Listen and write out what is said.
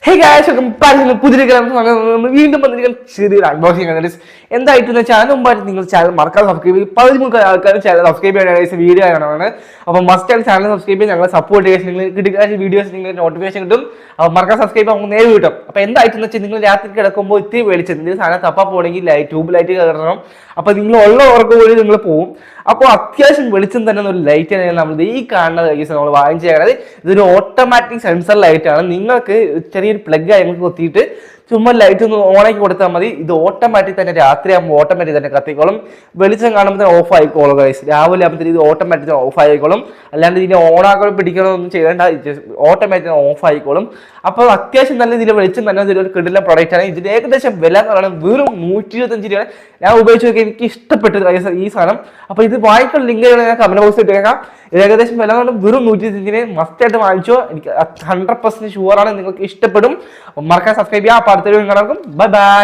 Hey guys പുതിയ വീണ്ടും വന്നിരിക്കുന്ന ചെറിയൊരു അൺബോക്സിംഗ് ആണ്. എന്തായിട്ട് ചാനൽ മുമ്പായിട്ട് നിങ്ങൾ ചാനൽ മറക്കാതെ സബ്സ്ക്രൈബ് ചെയ്യും. 13 ആൾക്കാരും ചാനൽ സബ്സ്ക്രൈബ് ചെയ്യാനായിട്ട് വീഡിയോ കാണാനാണ്. അപ്പോൾ മസ്റ്റ് ആയിട്ട് ചാനൽ സബ്സ്ക്രൈബ് ചെയ്ത് ഞങ്ങളെ സപ്പോർട്ട് ചെയ്യുക. നിങ്ങൾ കിട്ടുന്ന വീഡിയോസ് നിങ്ങൾക്ക് നോട്ടിഫിക്കേഷൻ കിട്ടും. അപ്പോൾ മറക്കാൻ സബ്സ്ക്രൈബ് നമുക്ക് നേരെ കിട്ടും. അപ്പോൾ എന്തായിട്ടെന്ന് വെച്ചാൽ നിങ്ങൾ രാത്രി കിടക്കുമ്പോൾ ഇത്തിരി വെളിച്ചം നിങ്ങൾ സാധനം തപ്പാൻ പോകണമെങ്കിൽ ട്യൂബ് ലൈറ്റ് കയറണം. അപ്പോൾ നിങ്ങൾ ഉള്ള ഉറക്കം കൂടി നിങ്ങൾ പോകും. അപ്പോൾ അത്യാവശ്യം വെളിച്ചം തന്നെ ഒരു ലൈറ്റ് ആണ് നമ്മൾ ഈ കാണുന്നത്. നമ്മൾ വാങ്ങിച്ചത് ഇതൊരു ഓട്ടോമാറ്റിക് സെൻസർ ലൈറ്റ് ആണ്. നിങ്ങൾക്ക് ചെറിയൊരു പ്ലഗ് ആയി കൊത്തിയിട്ട് ചുമ്മാ ലൈറ്റ് ഒന്ന് ഓണാക്കി കൊടുത്താൽ മതി. ഇത് ഓട്ടോമാറ്റിക് തന്നെ രാത്രിയാകുമ്പോൾ ഓട്ടോമാറ്റിക് തന്നെ കത്തിക്കോളും. വെളിച്ചം കാണുമ്പോൾ തന്നെ ഓഫ് ആയിക്കോളും. രാവിലെ ആകുമ്പോൾ ഇത് ഓട്ടോമാറ്റിക് ഓഫ് ആയിക്കോളും. അല്ലാണ്ട് ഇതിനെ ഓണാക്കാൻ പിടിക്കണമെന്നൊന്നും ചെയ്യേണ്ട, ഓട്ടോമാറ്റിക് ഓഫ് ആയിക്കോളും. അപ്പോൾ അത്യാവശ്യം നല്ല ഇതിൽ വെളിച്ചം തന്നെ ഇതിലൊരു കിടിലൻ പ്രൊഡക്റ്റ് ആണ്. ഇതിന് ഏകദേശം വില എന്ന് പറയുന്നത് വെറും 125 രൂപയാണ്. ഞാൻ ഉപയോഗിച്ച് നോക്കി, എനിക്ക് ഇഷ്ടപ്പെട്ടു ഈ സാധനം. അപ്പോൾ ഇത് വാങ്ങിക്കുന്ന ലിങ്ക് ഞാൻ കമന്റ് ബോക്സിൽ ഇട്ടേക്കാം. ഇത് ഏകദേശം വില എന്ന് വെറും 125 മസ്റ്റായിട്ട് വാങ്ങിച്ചോ. എനിക്ക് 100% ഷുവറാണ് നിങ്ങൾക്ക് ഇഷ്ടപ്പെടും. മറക്കാൻ സബ്സ്ക്രൈബ് ചെയ്യാം. അടുത്തൊരു കാണാം. Bye bye.